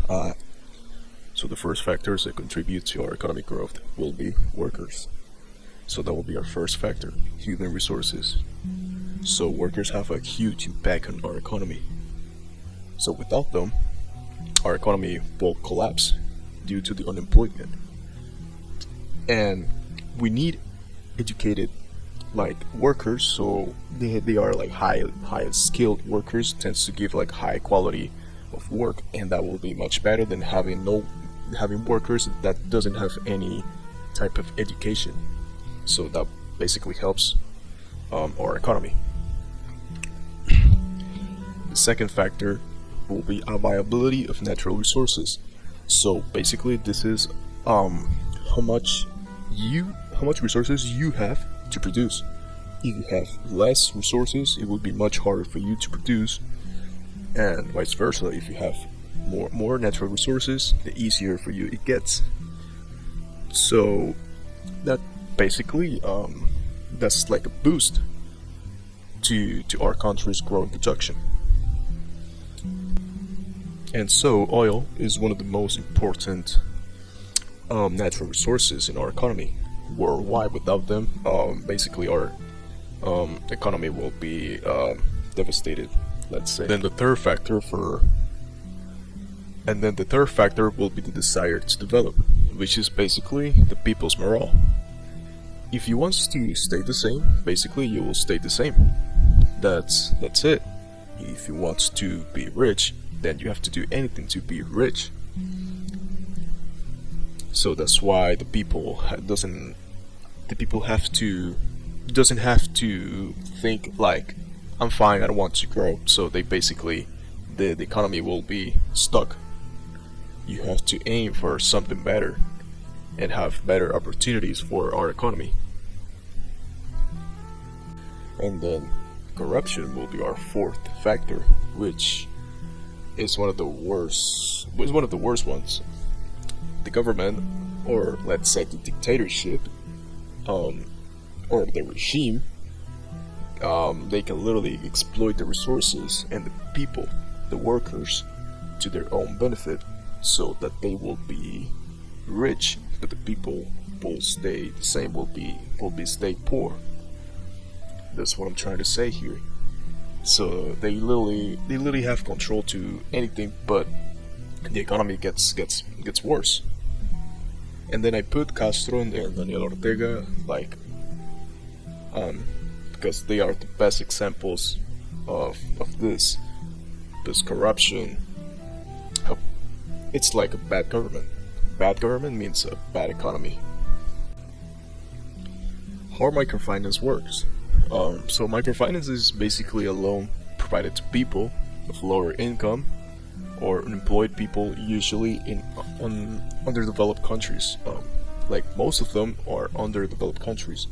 Uh, so the first factors that contribute to our economic growth will be workers. So that will be our first factor, human resources. So workers have a huge impact on our economy. So without them, our economy will collapse due to the unemployment. And we need educated like workers, so they are like high skilled workers, tends to give like high quality of work, and that will be much better than having workers that doesn't have any type of education. So that basically helps our economy. The second factor will be availability of natural resources. So basically, this is how much resources you have to produce. If you have less resources, it would be much harder for you to produce, and vice versa. If you have more natural resources, the easier for you it gets. So that basically that's like a boost to our country's growing production. And so oil is one of the most important natural resources in our economy worldwide. Without them, basically our economy will be devastated, let's say. Then the third factor will be the desire to develop, which is basically the people's morale. If you want to stay the same, basically you will stay the same. That's it. If you want to be rich, then you have to do anything to be rich. So that's why the people doesn't have to think like, I'm fine, I don't want to grow. So they basically the economy will be stuck. You have to aim for something better and have better opportunities for our economy. And then corruption will be our fourth factor, which is one of the worst ones. The government, or let's say the dictatorship, or the regime, they can literally exploit the resources and the people, the workers, to their own benefit, so that they will be rich, but the people will stay the same, will stay poor. That's what I'm trying to say here. So they literally have control to anything, but the economy gets worse. And then I put Castro and Daniel Ortega because they are the best examples of this corruption. It's like a bad government. Bad government means a bad economy. How microfinance works? So microfinance is basically a loan provided to people of lower income or unemployed people, usually in underdeveloped countries. Like most of them are underdeveloped countries.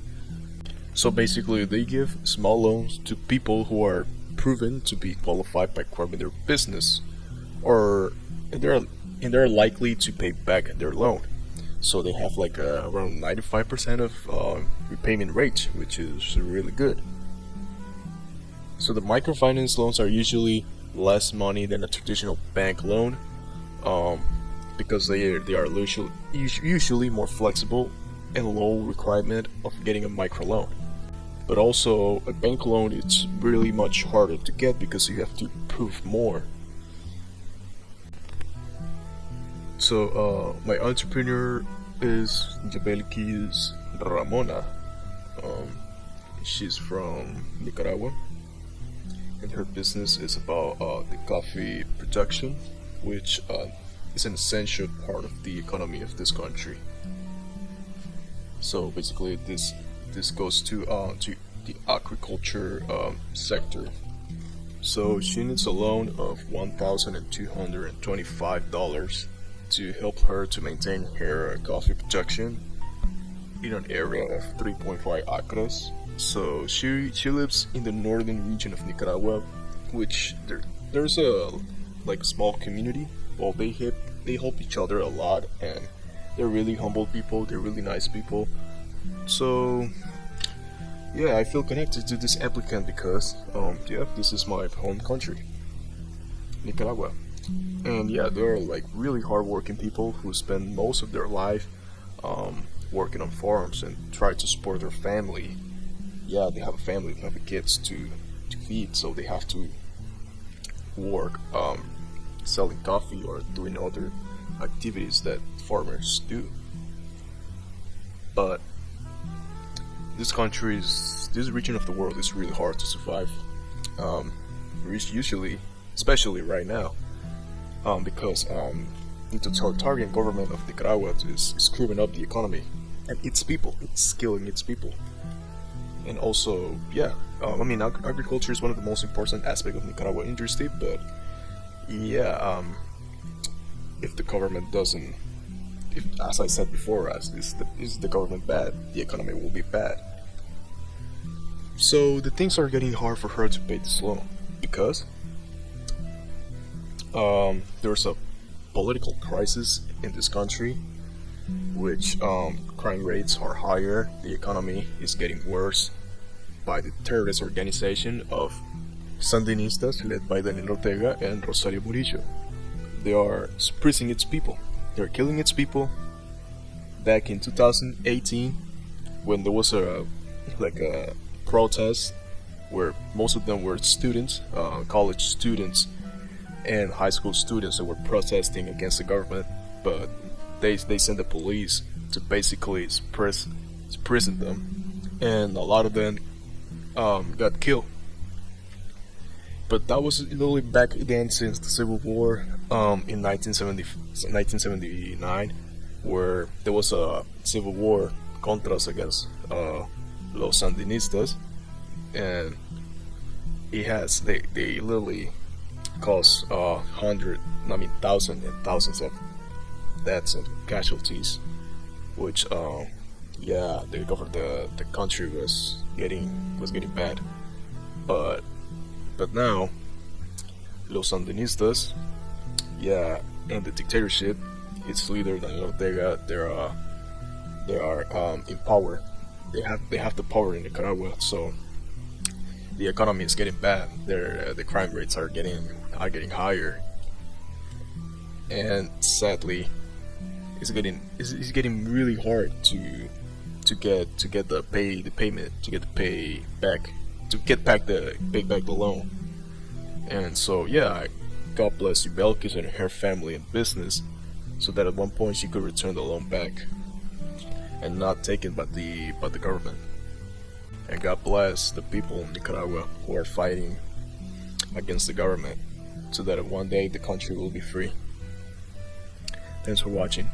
So basically, they give small loans to people who are proven to be qualified by growing their business, or they're likely to pay back their loan. So they have like around 95% of repayment rate, which is really good. So the microfinance loans are usually less money than a traditional bank loan, because they are usually more flexible and low requirement of getting a microloan. But also a bank loan, it's really much harder to get because you have to prove more. So my entrepreneur is Jabelkis Ramona. She's from Nicaragua, and her business is about the coffee production, which is an essential part of the economy of this country. So basically, this goes to the agriculture sector. So she needs a loan of $1,225 to help her to maintain her coffee production in an area of 3.5 acres. So she lives in the northern region of Nicaragua, which there's a small community. Well, they help each other a lot, and they're really humble people. They're really nice people. So yeah, I feel connected to this applicant because this is my home country, Nicaragua. And yeah, they're like really hardworking people who spend most of their life working on farms and try to support their family. Yeah, they have a family, they have kids to feed, so they have to work selling coffee or doing other activities that farmers do. But this region of the world is really hard to survive. Um, usually, especially right now, because the totalitarian government of Nicaragua is screwing up the economy and its people. It's killing its people. And also, yeah, I mean, agriculture is one of the most important aspects of Nicaragua industry, but yeah, if the government doesn't, if, as I said before, is the government bad, the economy will be bad. So the things are getting hard for her to pay this loan because there's a political crisis in this country, which crime rates are higher, the economy is getting worse by the terrorist organization of Sandinistas led by Daniel Ortega and Rosario Murillo. They are suppressing its people. They're killing its people. Back in 2018, when there was a protest where most of them were students, college students, and high school students that were protesting against the government, but they sent the police to basically suppress them, and a lot of them got killed. But that was literally back then since the Civil War in 1979, where there was a civil war contras against los Sandinistas, and they literally caused thousands and thousands of deaths and casualties, which yeah, the country was getting bad, but now los Sandinistas, yeah, and the dictatorship, its leader Daniel Ortega, they are in power. They have the power in Nicaragua, so the economy is getting bad. The crime rates are getting higher, and sadly, it's getting really hard to get the payment, to get the pay back, to get back the pay back the loan. And so yeah, God bless Ubelkis and her family and business, so that at one point she could return the loan back and not taken by the government. And God bless the people in Nicaragua who are fighting against the government, so that one day the country will be free. Thanks for watching.